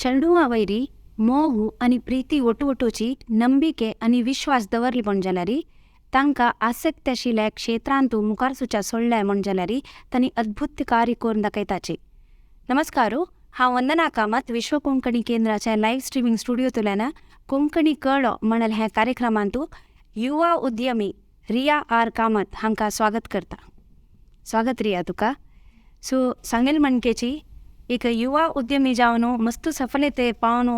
चेडूआ वैरी मोग आणि प्रीती ಒಟ್ಟುची ನಂಬಿಕೆ आणि विश्वास दवरली म्हण जाल्यारी तांकां आसक्त आशिल्ल्या क्षेत्रांतू मुखार सुच्या सोडल्या म्हण जाल्यारी तांणी अद्भुत कार्य करून दाखयताची. नमस्कार, हांव वंदना कामत विश्व कोंकणी केंद्राच्या लायव्ह स्ट्रिमींग स्टुडियोंतल्यान कोंकणी कळ्ळो म्हणल ह्या कार्यक्रमांतू युवा उद्यमी रिया आर कामत हांकां स्वागत करता. स्वागत रिया तुका. सो सांगेल म्हणकेची एक युवा उद्यमी जावन मस्त सफलते पावन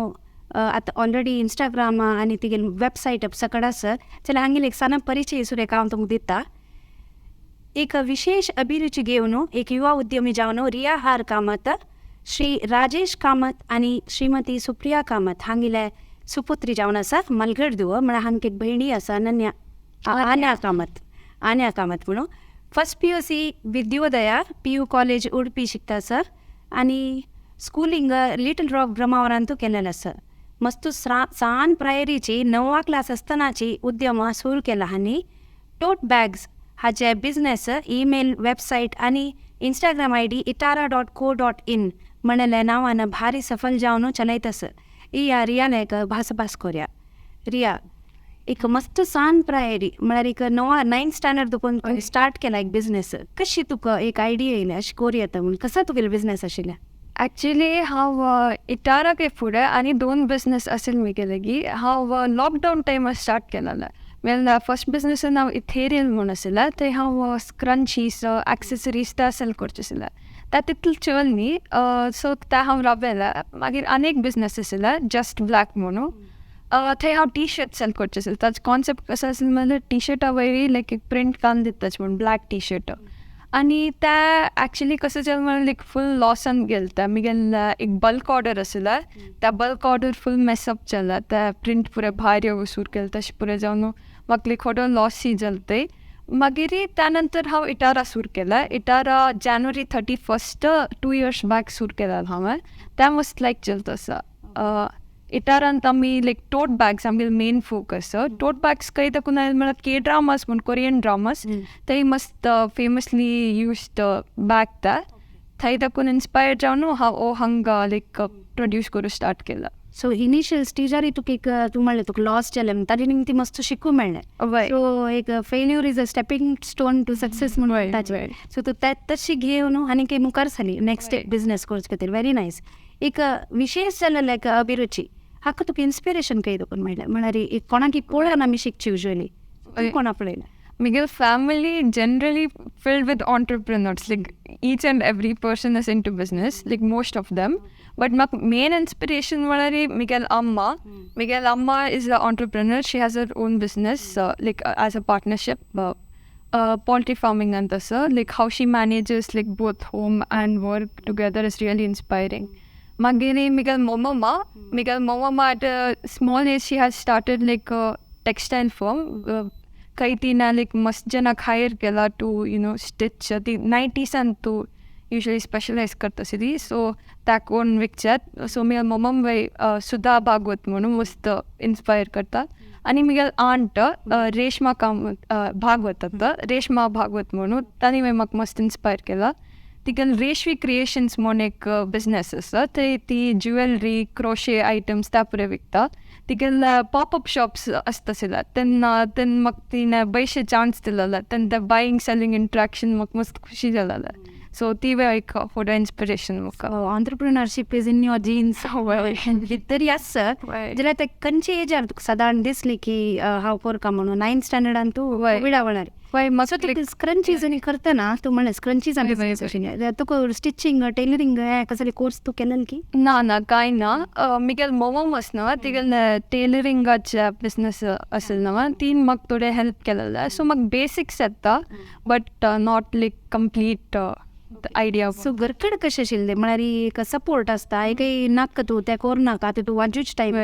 आता ऑलरेडी इंस्टाग्राम आणि तिगे वेबसाईट सकड आसा जाल्यार हांगेल एक साना परिचय सुरेख हांव तुमकां दिता. एक विशेष अभिरुची घेवन एक युवा उद्यमी जावन रिया आर कामत श्री राजेश कामत आणि श्रीमती सुप्रिया कामत हांगेले सुपुत्री जावन आसा. मलगड म्हळ्यार हांगा एक भयणी आसा अनन्या आन्या कामत म्हणून. First PUC विद्योदया PU college Udupi शिकता सर आणि स्कूलिंग लिटल रॉक ब्रह्मावरांतू केलेलं आसा. मस्त सान प्रायरीची 9वा क्लास आसतनाची उद्यम सुरू केला हांणी. टोट बॅग्स हाचे बिझनेस ईमेल वेबसाईट आणि इंस्टाग्राम ID itara.co.in म्हणले नावानं भारी सफल जावन चलयत आसा. या रियाला एक भास करूया. रिया, एक मस्त सान प्रायरी म्हळ्यार एक 9th स्टँडर्ड तुका स्टार्ट केला एक बिझनेस. कशी तुका एक आयडिया येयली अशें करूं म्हणून? कसो तुगेलो बिझनेस आशिल्लो? ॲक्च्युली हांव इटाराके फुडें आनी 2 बिझनेस आशिल्ले म्हगेले की हांव लॉकडावन टायमार स्टार्ट केलेलें. वेल फर्स्ट बिझनेसान हांव इथेरियल म्हूण आशिल्लें ते हांव स्क्रंचीस एक्सेसरीज ते सेल करचे आशिल्लें. ते तितलें चल न्ही, सो ते हांव राबयलें. मागीर आनी एक बिझनेस आशिल्लें जस्ट ब्लॅक म्हणून. थंय हांव टी शर्ट सेल करचे आशिल्लें. ताचो कॉन्सेप्ट कसो आशिल्लो म्हणल्यार टी शर्टा वयरी लायक एक प्रिंट कान दिताच म्हणून ब्लॅक टी शर्ट. आनी ते ॲक्च्युली कसो जालें म्हणल्यार लायक फूल लॉसान गेले. ते म्हगेल एक बल्क ऑर्डर आशिल्लें. त्या बल्क ऑर्डर फूल मेसअप जालें. ते प्रिंट पुरे भायर वसूर केले तशें पुरे जावन म्हाका लायक थोडो लॉस सी जालो थंय. मागीर त्या नंतर हांव इटारा सुरू केलें. इटारा January 31st 2 years बॅक सुरू केलें हांवें. ते मस्त लायक चलता आसा. इटारांत आमी लायक टोट बॅग्स आमगेलो मेन फोकस. टोट बॅग्स खंय ताकून आयले म्हळ्यार K-dramas म्हूण कोरियन ड्रामास थंय मस्त फेमसली यूज्ड बॅग ते. थंय ताकून इन्स्पायर जावन हांव हांगा लायक प्रोड्यूस करूं स्टार्ट केला. सो इनिशियल स्टेजार तुका एक तूं म्हणलें तुका लॉस जालें ताणी ती मस्त शिकूं मेळ्ळें. सो एक failure is a stepping stone to success म्हणून ताचें. सो तूं तशी घेवन आनी काही मुखार जाली नेक्स्ट बिझनेस कोर्स खातीर. Very nice. एक विशेष जालें लायक अभिरुची हाका तुका इन्स्पिरेशन खंय देखून मेळ्ळें? म्हळ्यार एक कोणाक पळोवन आमी शिकची युजली कोणा पळयलें? म्हगेल family generally filled with entrepreneurs. Like each and every person is into business like most of them. But म्हाका मेन इन्स्पिरेशन म्हळ्यार म्हगेल अम्मा. म्हगेल अम्मा is a entrepreneur. She has her own business like as a partnership poultry farming and tasa. Like how she manages like both home and work together is really inspiring. Magiri Miguel Momama at a small age she has started like a textile firm. Kaitina like must jana hire kela to stitch the 90s and to usually specialize karta sidi. So that one vichat. So Miguel Momam by Sudha Bhagwat म्हणून मस्त inspire करता. आणि म्हगेल aren't Reshma Bhagwat आता रेशमा भागवत म्हणून तांणी म्हाका मस्त inspire केला. तिगेल रेशवी क्रिएशन्स म्हणून एक बिझनेस आसा. थंय ती ज्युवेलरी क्रोशे आयटम्स त्या पुरे विकता. तिगेल पॉपअप शॉप्स आसता आशिल्ले तेन्ना म्हाका तिणें बरेचशे चान्स दिलेले. तेन्ना ते बायींग सेलिंग इंट्रॅक्शन म्हाका मस्त खुशी जालेलें. सो ती एक फॉर इन्स्पिरेशन म्हाका. ऑन्टरप्रिनरशीप इज इन युअर जीन्स तरी आसा जाल्यार ते खंयचे एजार तुका सादारण दिसली की हांव करता म्हणून? 9th स्टँडर्डान तूं विडावणार स्क्रंचीज आनी करतना तूं म्हणलें स्क्रंचीज आनी तुका स्टिचिंग टेलरिंग कसले कोर्स तूं केलें की? ना कांय ना. म्हगेल मोमम आसना तिगेल टेलरिंगाचे बिझनेस आशिल्लो न्हय तीन म्हाका थोडे हेल्प केलेले. सो म्हाका बेसिक्स येता but not like complete idea. So घरकड कशें आशिल्लें म्हळ्यार एक सपोर्ट आसता एक नाका तूं तें कर नाका आतां तूं वाजूच टायम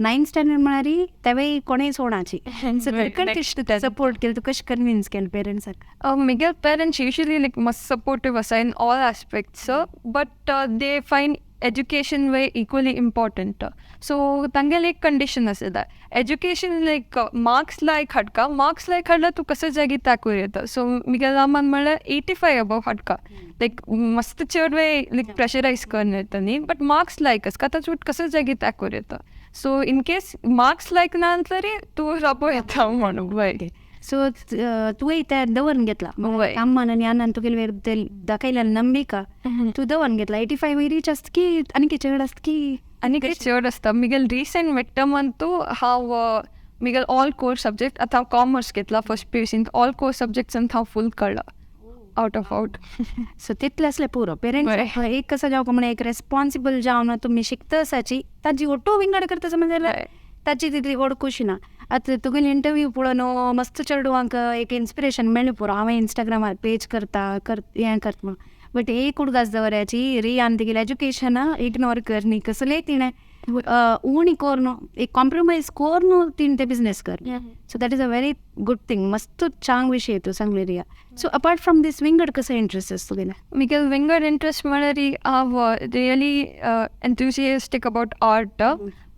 9th स्टँडर्ड म्हळ्यार तेवेय कोणेय सोडाची. घरकड सपोर्ट केलें तूं कशें कन्विन्स केलें पेरंट्साक? म्हगेल parents usually like must supportive आसा in all aspects. But they find education way equally important so तांगेल एक कंडिशन आसता एज्युकेशन लायक मार्क्स लायक हाडका मार्क्स लायक हाडला तूं कसं जागी ताकूर येता सो मिगेल आमान म्हणल्यार 85 अबव हाडका लायक मस्त चड वेळ लायक प्रेशरायज करन येता न्ही बट मार्क्स लायक आसता आतां तूं कसं जागी ताकूर येता सो इन केस मार्क्स लायक ना तरी तूं राबो येता म्हणून वय सो तुवें तें दवरून घेतला अम्मान आनी आनान तुगेले दाखयल्या नंबिका तूं दवरून घेतला 85 रीच आसता की आनी चड आसता की आनी काही चड आसता Miguel recent mid term Antu हांव मिगेल ऑल कोर सब्जेक्ट आतां हांव कॉमर्स घेतला फर्स्ट PUCंत ऑल कोर सब्जेक्ट्सांत हांव फूल काडला आउट ऑफ आउट सो तितलें असलें पुरो पेरेंट्स एक कसो जावं म्हणून एक रेस्पॉन्सिबल जावन तुमी शिकता आसाची ताजी ओटो विंगड करता समज ताची तितली ओड खुशी ना आतां तुगेले इंटरव्यू पळोवन मस्त चेडवांक एक इन्स्पिरेशन मेळ्ळें पुरो हांवें इंस्टाग्रामार पेज करता हें करता म्हणून बट एक उडगास दवऱ्याची रियान तेगेलें एज्युकेशन इग्नोर कर न्ही कसलें तिणें उणी कोर न्हू एक कॉम्प्रोमायज कोर न्हू तिणें तें बिजनेस कर so that is a very good thing मस्त चांग विशय तूं सांगले रिया सो अपार्ट फ्रॉम दीस विंगड कसो इंट्रस्ट आसा तुगेलें मिगेल विंगड इंट्रस्ट म्हळ्यार हांव रियली एन्थुजियास्टीक अबाउट आर्ट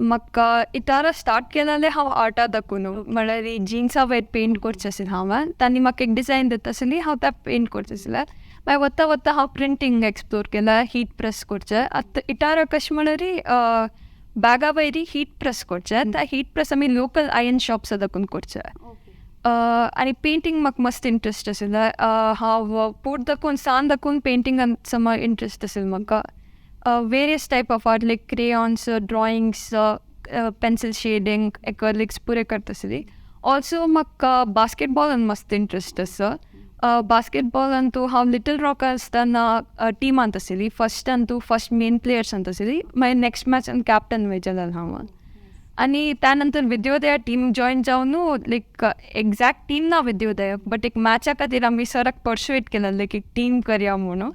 म्हाका इटारा स्टार्ट केलेलें हांव आर्टा दाखून म्हळ्यार जिन्सा वयर पेंट करचें आशिल्लें हांवें तांणी म्हाका एक डिजायन दिता आसली हांव त्या पेंट करचें आसलें मागीर वता वता हांव प्रिंटींग एक्सप्लोर केलां हीट प्रेस करचें आतां इटारा कशें म्हळ्यार बॅगा वयरी हीट प्रेस करचें त्या हीट प्रेस आमी लोकल आयर्न शॉप्स दाखून करचें आनी पेंटींग म्हाका मस्त इंट्रस्ट आशिल्लें हांव पोट दाखून सान दाखून पेंटिंगान समज इंट्रस्ट आशिल्लो म्हाका various type of art like crayons drawings pencil shading acrylics पुरे करता आसली ऑल्सो म्हाका बास्केटबॉलान मस्त इंट्रस्ट आसा बास्केटबॉलान तूं हांव लिटल रॉक आसतना टिमांत आशिल्ली फर्स्टान तूं फर्स्ट मेन प्लेयर्सांत आशिल्ली मागीर नेक्स्ट मॅचान कॅप्टन वेज जालें हांव आनी त्या नंतर विद्योदया टीम जॉयन जावन लायक एक्झॅक्ट टीम ना विद्योदया बट एक मॅचा खातीर आमी सराक पर्सुएट केलें लायक एक टीम करया म्हणून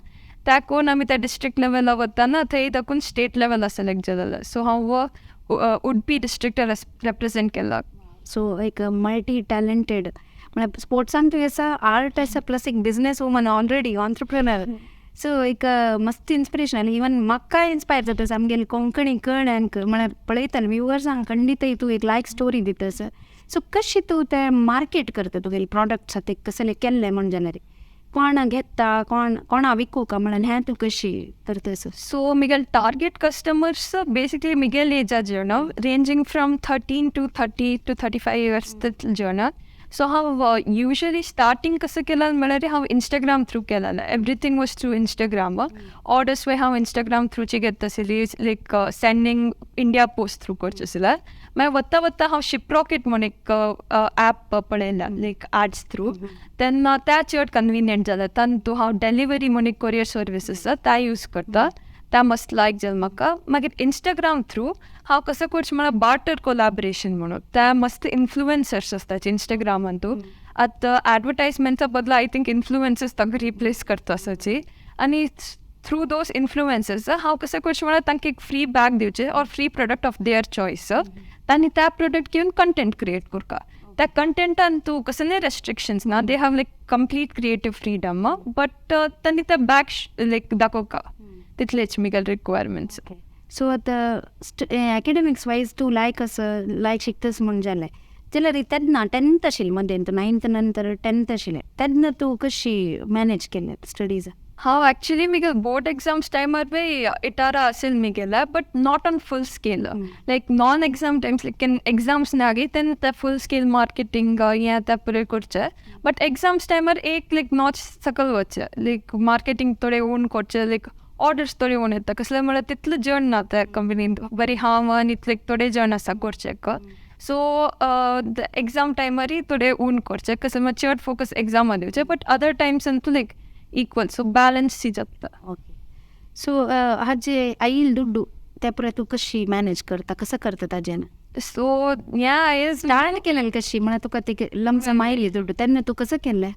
त्या कोण आमी त्या डिस्ट्रिक्ट लेवला वताना थंय दाखून स्टेट लेवला सिलेक्ट जालेलें सो हांव उडपी डिस्ट्रिक्ट रेप्रेजेंट केला सो एक मल्टी टॅलेंटेड म्हळ्यार स्पोर्ट्सान तुवें आसा आर्ट आसा प्लस एक business woman already entrepreneur so एक मस्त इन्स्पिरेशन इवन म्हाका इन्स्पायर जाता सामकें कोंकणी कळ्यांक म्हळ्यार पळयताले व्ह्युअर्सांक खंडितय तूं एक लायक स्टोरी दितास सो कशी तूं तें मार्केट करता तुगेले प्रॉडक्ट्स ते कसले केल्ले म्हण जाल्यार कोण घेता कोणा विकू का म्हणून हें तूं कशी करतास सो मिगेल टार्गेट कस्टमर्स बेसिकली मिगेल एजा जेवणा ranging from 13 to 30 to 35 years जेवणा सो हांव युजली स्टार्टींग कसं केलें म्हळ्यार हांव इंस्टाग्राम थ्रू केलेलें everything was through Instagram orders वे हांव इंस्टाग्राम थ्रूची घेता आशिल्ली like sending India Post through करचें आशिल्लें मागीर वता वता हांव शिपरॉकेट म्हूण एक ॲप पळयलां लायक एड्स थ्रू तेन्ना त्या चड कन्विनियंट जालें तातूंत हांव डेलिव्हरी म्हूण एक कोरियर सर्वीस आसा त्या यूज करता त्या मस्त लायक जालें म्हाका मागीर इंस्टाग्राम थ्रू हांव कसो करचें म्हळ्यार बार्टर कोलॅबोरेशन म्हणून त्या मस्त इन्फ्लुएन्सर्स आसतात इंस्टाग्रामान तूं आतां एडवर्टायजमेंट्सा बदला आय थिंक इन्फ्लुएन्सर्स तांकां रिप्लेस करता आसाची आनी थ्रू दोज इन्फ्लुएन्सर्स हांव कसो करचें म्हळ्यार तांकां एक फ्री बॅग दिवचें or free product of their choice तांणी त्या प्रोडक्ट घेवन कंटेंट क्रिएट करता त्या कंटेंटान तूं कसले रेस्ट्रिक्शन्स ना they have like complete creative freedom but तांणी त्या बॅग लायक दाखोवका तितलेच मिगेल रिक्वायरमेंट्स सो आतां एकेडमिक्स वायज तूं लायक शिकतास म्हण जालें जाल्यार तेन्ना 10th आशिल्लें मदें तूं 9th नंतर 10th आशिल्लें तेन्ना तूं कशी मॅनेज केलें स्टडीज हांव एक्चुली मिगेल बोर्ड एग्जाम्स टायमार बी इटारा आसिल मिगेले but not on full scale like non exam times like exams नागी तेन्ना ते फूल स्केल मार्केटींग हें तें पुरे करचें बट एग्जाम्स टायमार एक लायक नॉच सकल वचचें लायक मार्केटींग थोडें ओन करचें लायक ऑर्डर्स थोडे ओन येता कसलें म्हळ्यार तितलें जण ना त्या कंपनींत बरी हांव आनी लायक थोडे जण आसा करचेक सो एग्जाम टायमारूय थोडे ओन करचें कसलें म्हळ्यार चड फोकस एग्जामार दिवचें बट अदर टायम्सान तूं लायक ಈಕ್ವಲ್ ಸೊ ಬ್ಯಾಲೆನ್ಸ್ ಸಿಗತ್ತೆ ओके सो हाजे आईल दुड्डू ते पुरे तू कशी मॅनेज करता कसं करता ताजेन सो या इज स्टार्ट केलें कशी म्हणल्यार तुका ते लमसम आयली दुड्डू तेन्ना तू कसं केलें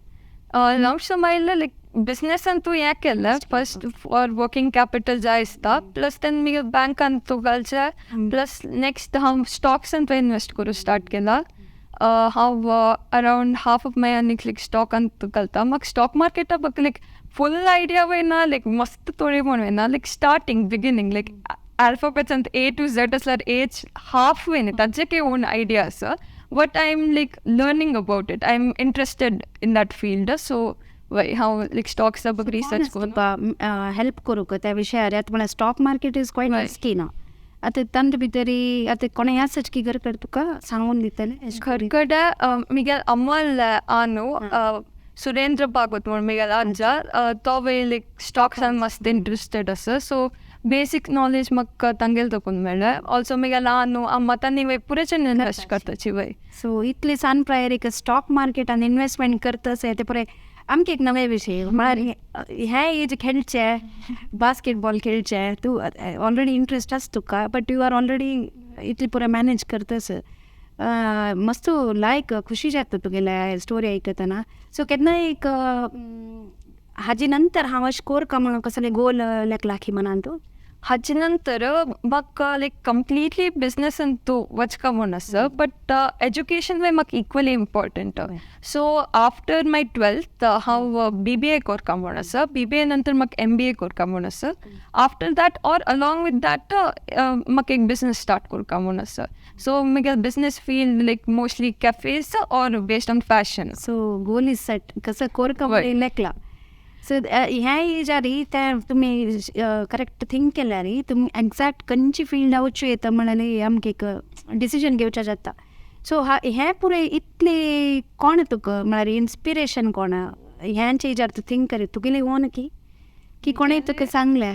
लमसम आयलें लायक बिजनेसान तूं हें केलें फर्स्ट फॉर वर्किंग कॅपिटल जाय आसता प्लस तेन्ना मागीर बँकान तूं घालचें प्लस नेक्स्ट हांव स्टॉक्सान तूं इन्वेस्ट करूं स्टार्ट केला हांव around half of my earnings like स्टॉकान घालता म्हाका स्टॉक मार्केटा लायक फुल आयडिया वयना लायक मस्त थोडे म्हण वयना like starting beginning like alphabets and A to Z असल्यार एज हाफ वयना ताजे काही ओन आयडिया आसा but I am like learning about it I am interested in that field so वय हांव लायक स्टॉक्सा बघ रिसर्च करून हेल्प करू का त्या विशयार आता मला stock market is quiet risky ना आता तंत भितरी आता कोणा ह्या सच की कर तुका सांगून दितले खरकड मिगेल अमल आनु सुरेंद्र भागवत म्हणून मिगेल आजा तो वय लायक स्टॉक्सान मस्त इंटरेस्टेड आसा सो बेसिक नॉलेज म्हाका तांगेल तकून मेळ्ळें ऑल्सो मिगेल आनु अम्मा तांणी वय पुरेचें इन्वेस्ट करताची वय सो इतले सान प्रायर एक स्टॉक मार्केटान इन्वेस्टमेंट करतस ते पळय आमकां एक नवे विशय म्हळ्यार हे एज खेळचे बास्केटबॉल खेळचे तूं ऑलरेडी इंट्रस्ट आसा तुका बट यू आर ऑलरेडी इतले पुरे मॅनेज करतस मस्त लायक खुशी जाता तुगेल्या स्टोरी आयकतना सो केन्ना एक हाजे नंतर हांव अशें कोर का म्हणून कसले गोल लाखी म्हणान तूं हाचे नंतर म्हाका लायक कंप्लिटली बिजनसान तूं वचका म्हूण आसा बट एज्युकेशन वय म्हाका इक्वली इम्पॉर्टंट सो आफ्टर माय 12th हांव BBA करता म्हूण आसा BBA नंतर म्हाका MBA करता म्हूण आसा after that or along with that म्हाका एक बिजनस स्टार्ट करता म्हूण आसा सो म्हगे business field like mostly cafes or based on fashion so goal is set कसं कोर का लेखला सो ह्या एजारी ते तुमी करेक्ट थिंक केल्यारी तुमी एक्झॅक्ट खंयची फिल्ड वचूं येता म्हणल्यार आमकां एक डिसिजन घेवचें जाता सो हें पुरे इतले कोण तुका म्हळ्यार इन्स्पिरेशन कोण ह्यांचे एजार तूं थिंक करी तुगेली ओन की कोणें तुका सांगलें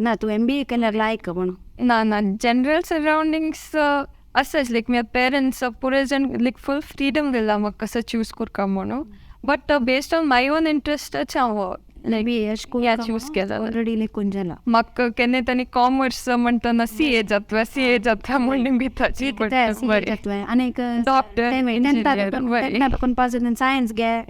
ना तूं MBA केल्यार लायक म्हणून ना जनरल सरावंडिंग्स असंच लायक म्हाज्या पेरंट्स पुरे जण लायक फूल फ्रीडम दिला म्हाका कसं चूज करता म्हणून but based on my own इंट्रस्टच हांव लायक चूज केला ऑलरेडी लेखून जाला म्हाका केन्ना तांणी कॉमर्स म्हणटना CA जातवा म्हणून भिताची आनी डॉक्टर सायन्स घे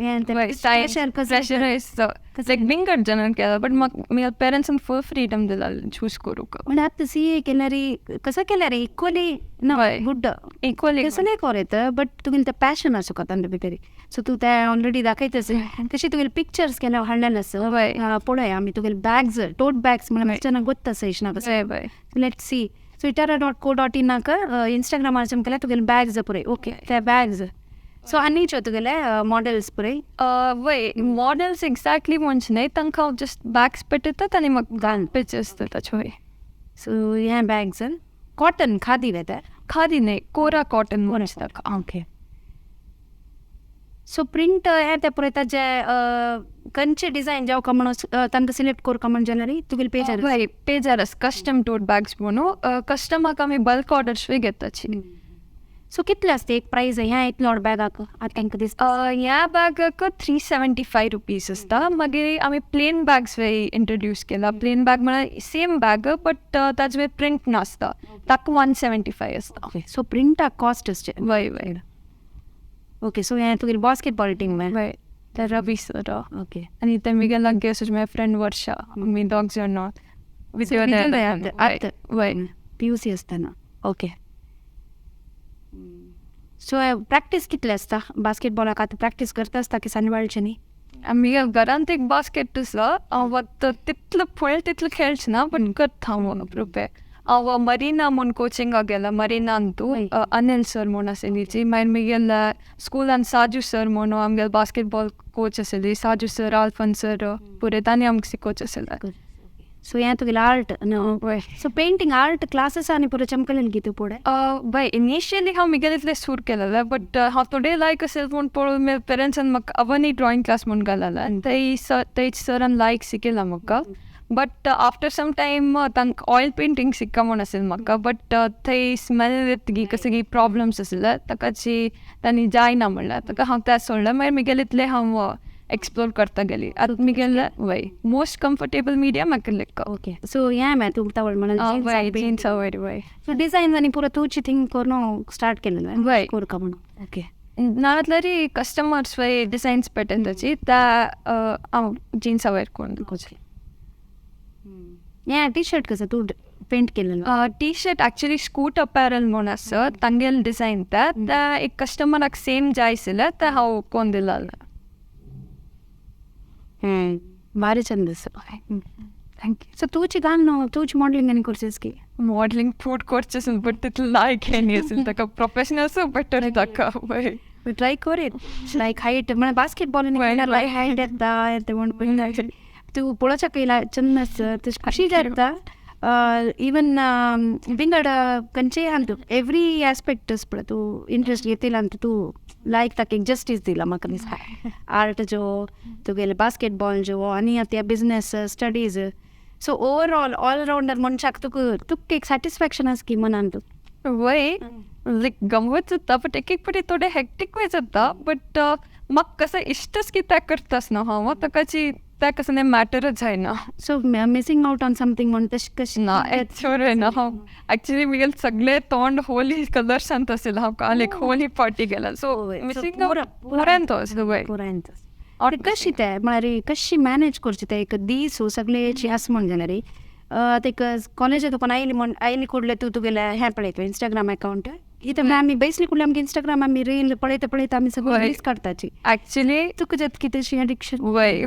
लायक बिंगट जणांनी केला बट म्हाका म्हाज्या पेरंट्सान फूल फ्रीडम दिला चूज करूंक म्हणजे आतां CA केल्यार कसं केल्यार इक्वली ना गुड इक्वली कसं नाही करत बट तुगेलें तें पॅशन आसा तांचे भितर सो तूं तें ऑलरेडी दाखयतस तशें तुगेले पिक्चर्स केल्या हाडलें आसा पळय आमी तुगेले बॅग्स टोट बॅग्स म्हणल्यार जेन्ना गोत्ता सयशना कसं लेट सी सो itara.co.in नाका इंस्टाग्रामार केल्यार तुगेले बॅग्स पळय ओके ते बॅग्स सो आनीच्यो तुगेले मॉडेल्स पळय वय मॉडेल्स एक्झॅक्टली म्हणजे न्हय तांकां हांव जस्ट बॅग्स पेटयतात आनी म्हाका घाल पिक्चर्स दितात वय सो हे बॅग्स कॉटन खादी वेता खादी न्हय कोरा कॉटन म्हणटा ताका ओके सो प्रिंट हे ते पळय ताजे खंयचे डिजायन जावं म्हणून तांकां सिलेक्ट करता म्हणजे जाल्यार तुगेले पेजार वय पेजार कस्टम टोट बॅग्स म्हणून कस्टमाक आमी बल्क ऑर्डर्स बी घेताची सो कितले आसता एक प्रायस ह्या इतलो बॅगाक आतां तांकां दिसता ह्या बॅगाक 375 रुपीज आसता मागीर आमी प्लेन बॅग्स वे इंट्रोड्यूस केला प्लेन बॅग म्हळ्यार सेम बॅग बट ताजे वे प्रिंट नासता ताका 175 आसता सो प्रिंटाक कॉस्ट आसचे वय वय ओके सो हें तुगेलें बास्केटबॉल टीम वय ते रवी सर ओके आनी ते म्हगे लागे आसा म्हाजे फ्रेंड वर्षा आमी दोग जाण वय PUC आसतना ओके सो प्रॅक्टीस कितले आसता बास्केटबॉलाक आतां प्रॅक्टीस करता आसता की सांजवाळचे न्ही आमी घरांत एक बास्केट आसा हांव तितलो पळय तितलो खेळचे ना बट करता हांव रुपये हांव मरिना म्हूण कोचिंगाक गेला मरिनान तूं अनिल सर म्हूण आसलीची मागीर म्हगेल्या स्कुलान साजू सर म्हूण आमगेले बास्केटबॉल कोच आसली साजू सर आल्फन सर पुरे तांणी आमकां शिकोवचे आसले सो हें तुगेलें art so painting art classes आनी पुरो चमकलें की तूं फुडें बाय इनिशियली हांव म्हगेलें इतलें सूर केलेलें बट हांव थोडे लायक असेल म्हूण पळोवन म्हज्या पेरंट्सान म्हाका अवनी ड्रॉइंग क्लास म्हूण घालेलें थंय सरान लायक शिकयलां म्हाका बट आफ्टर सम टायम तांकां ऑयल पेंटींग शिक्का म्हूण आसलें म्हाका बट थंय स्मेल येतगी कसली प्रॉब्लम्स आसले ताकाची तांणी जायना म्हणल्यार ताका हांव तें सोडलें मागीर म्हगेलें इतलें हांव एक्सप्लोर करता गेली आतां म्हगेलें वय मोस्ट कम्फर्टेबल मिडिया म्हाका लेक्का ओके सो हें मागीर तूं तावळ म्हणून जीन्स वयर वय सो डिजायन आनी पुरो तुजी थिंक करून स्टार्ट केलें वय कोरका म्हणून ओके नाजाल्यार कस्टमर्स वय डिजायन्स पेटर्नाची त्या हांव जिन्सा वयर करून हें टी शर्ट कसो तूं पेंट केलेलो टी शर्ट एक्चुअली स्कूट अपॅरल म्हूण आसा तांगेल डिजायन त्या एक कस्टमराक सेम जाय आशिल्लें तें हांव कोन्न दिलेलें भारी छंद असं. थँक्यू. सो तुझी घालणं तुझी मॉडेलिंग आणि कोर्सेस की मॉडेलिंग फूड कोर्सेस बट तिथलं नाही काही असेल ताका प्रोफेशनल बेटर ताका वय ट्राय कर इट लायक हायट म्हणजे बास्केटबॉल लायक हायट येता ते म्हणून तू पळोवच्या केला चंद खुशी जाता ಈವನ್ ವಿಂಗಡ ಕಂಚೆ ಅಂತು ಎವ್ರಿ ಆಸ್ಪೆಕ್ಟ್ ಪಡ ತೂ ಇಂಟ್ರೆಸ್ಟ್ घेतिला ಅಂತ तू लायक ताका जस्टीस दिला म्हाका दिसता आर्ट जो तुगेले बास्केटबॉल जो आनी आतां business studies so overall allrounder मनशाक तुका एक सॅटिस्फॅक्शन आसा की मनान तू वय लायक गंमत जाता बट एक पाटी थोडे हॅक्टीक वय जाता बट म्हाका कसं इश्टच की त्या करतास ना हांव ताकाची त्या कसं नाही मॅटरच आहे ना so missing out on something म्हण तशी कशी ना ॲक्च्युअल आहे ना हांव ॲक्च्युली मी सगळे तोंड होली कलर्सांत असेल हांव काल एक होली पार्टी गेला सो मिसिंग पुरांत वय पुरांत कशी ते म्हळ्यार कशी मॅनेज करची ते एक दीस सगळेची आसा म्हण जाल्यार ते कॉलेजात पण आयली कुडले तू तुगेले हें पळयता इंस्टाग्राम अकाउंट इथं आमी बेसली कुडले आमगे इंस्टाग्राम आमी रील पळयता आमी सगळं रील्स काडटाची ॲक्च्युली तुका जात की तशी एडिक्शन वय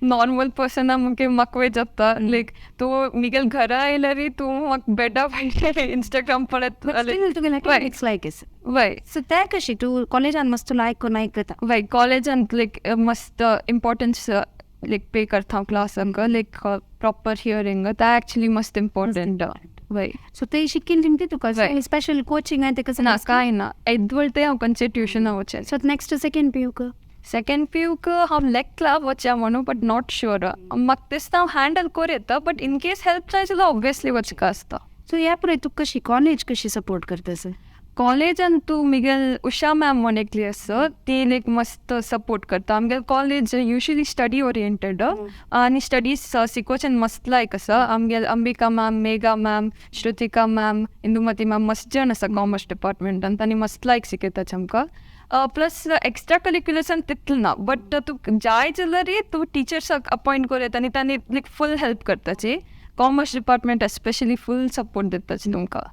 नॉर्मल पर्सना मुगे म्हाका वय जाता लायक तूं मिगेल घरा आयल्यार तूं म्हाका बेडा भायर इंस्टाग्राम पळयत तुगेले लायक वय सो ते कशी तू कॉलेजान मस्त लायक करून आयकता वय कॉलेजान लायक मस्त इम्पॉर्टन्स लायक पे करता हांव क्लासांक लायक प्रॉपर हियरींग ते ॲक्च्युली मस्त इम्पॉर्टंट वय सो ते शिकिल्ली ती तुका स्पेशल कोचिंग आहे ते कसं ना कांय ना एद्वळ ते हांव खंयचे ट्युशना वचें सो नेक्स्ट सेकंड पीयूक सेकंड पीयूक हांव लेक्ला वचें म्हणून बट नॉट शुअर म्हाका दिसता हांव हँडल करूं येता बट इन केस हेल्प जाय जाल्यार ऑब्वियसली वचका आसता सो ह्या पुराय तुका कशी कॉलेज कशी सपोर्ट करता सर कॉलेजान तूं मिगेल उशा मॅम म्हणून एकली आसा ती लायक मस्त सपोर्ट करता आमगेल कॉलेज युजली स्टडी ओरिएंटेड आनी स्टडीज शिकोवचें मस्त लायक आसा आमगेल Ambika ma'am Megha ma'am Shrutika ma'am Indumati ma'am मस्त जण आसा कॉमर्स डिपार्टमेंटान तांणी मस्त लायक शिकयताच आमकां प्लस एक्स्ट्रा करिक्युलर्सान तितलें ना बट तूं जाय जाल्यार तूं टिचर्साक अपॉयंट कर येता आनी तांणी लायक फूल हेल्प करताची कॉमर्स डिपार्टमेंट एस्पेशली फूल सपोर्ट दिताची तुमकां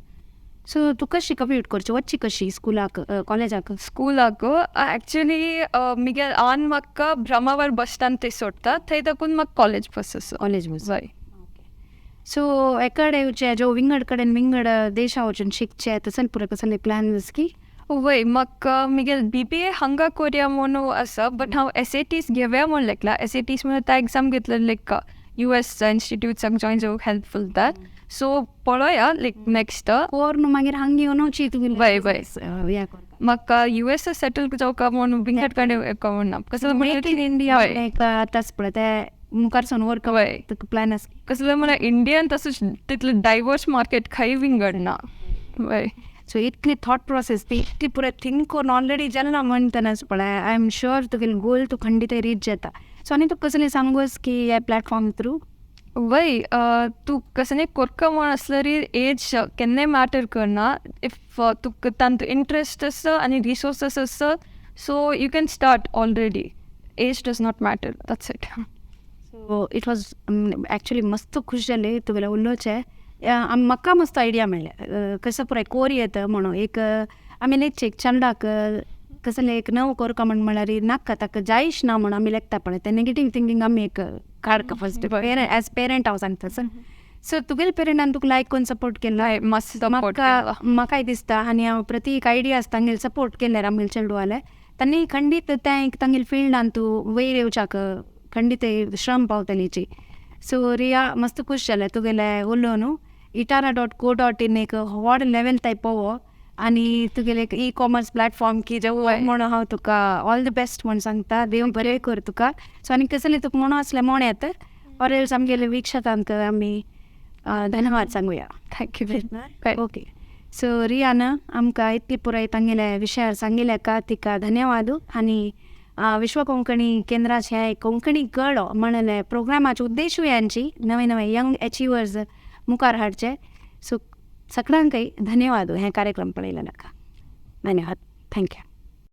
सो तू कशी कम्यूट करची वच्ची कशी स्कुलाक कॉलेजाक स्कुलाक ॲक्च्युली मिगेल आन म्हाका ब्रह्मावर बस स्टँड थंय सोडटा थंय दाखून म्हाका कॉलेज बस आसा कॉलेज बस वय सो एकडे येवचे जो विंगड कडेन विंगड देशा वचून शिकचे तसले पुरे कसले प्लॅन्स की वय म्हाका मिगेल BBA हांगा कोरया म्हणून आसा बट हांव SATs घेवया म्हूण लेकला SATs म्हणून त्या एग्जाम घेतले लायक US इन्स्टिट्यूट्साक जॉयन जावंक हेल्पफूल जाता सो पळोवया लायक नेक्स्ट कोर न्हू मागीर हांगा येवनूच वय वय म्हाका US सेटल जावका म्हणून विंगड कडेन येवका म्हणून कसं मेक इन इंडिया आतांच पळय ते मुखार सावन वर्क वय प्लॅन आसा कसलं म्हळ्यार इंडियान तसो तितलें डायवर्स मार्केट खंय विंगड ना वय सो इतली थॉट प्रोसेस ती इतली पुरे थिंक करून ऑलरेडी जेन्ना म्हणटनाच पळय आय एम श्युअर तुगेले गोल तू खंडीत रीच जाता सो आनी तुका कसलें सांगूस की ह्या प्लॅटफॉर्म थ्रू वय तूं कसलें करता म्हण आसल्यार एज केन्नाय मॅटर करना इफ तुका तांतू इंट्रस्ट आसा आनी रिसोर्सीस आसा so you can start already age does not matter that's it so it was actually मस्त खूश जाले तुगेले उलोवचें म्हाका मस्त आयडिया मेळ्ळे कसं पुराय कोर येता म्हणून एक आमी लायक एक चंडाक कसलें एक नवो करता म्हळ्यार नाका ताका जायच ना म्हणून आमी लेखता पळय तें नेगेटीव थिंकींग आमी एक काडका फर्स्ट एज पेरंट हांव सांगता सर सो तुगेले पेरंटान तुका लायक कोण सपोर्ट केला मस्त म्हाकाय दिसता आनी हांव प्रती एक आयडियाज तांगेले सपोर्ट केल्यार आमगेले चेडवाले तांणी खंडीत तें तांगेले फिल्डान तूं वयर येवच्याक खंडीत श्रम पावतलीची सो रिया मस्त खूश जालें तुगेले उलोवन itara.co.in एक व्हड लेवल ताय पळोवो आनी तुगेले एक ई कॉमर्स प्लॅटफॉर्म की जे म्हणून हांव तुका ऑल द बेस्ट म्हूण सांगता देव बरें कर तुका सो आनी कसलें तुका म्हणून आसलें म्हण येता ऑर एल्स आमगेले विक्षकांक आमी धन्यवाद सांगुया thank you very much okay so Riyan आमकां इतली पुराय तांगेल्या विशयार सांगिल्ल्या तिका धन्यवाद आनी विश्व कोंकणी केंद्राचे हे कोंकणी कळो म्हणले प्रोग्रामाचे उद्देशूय यांची नवे नवे यंग अचिवर्स मुखार हाडचे सो सगळ्यांकय धन्यवाद हे कार्यक्रम पळयल्या नाका धन्यवाद थँक्यू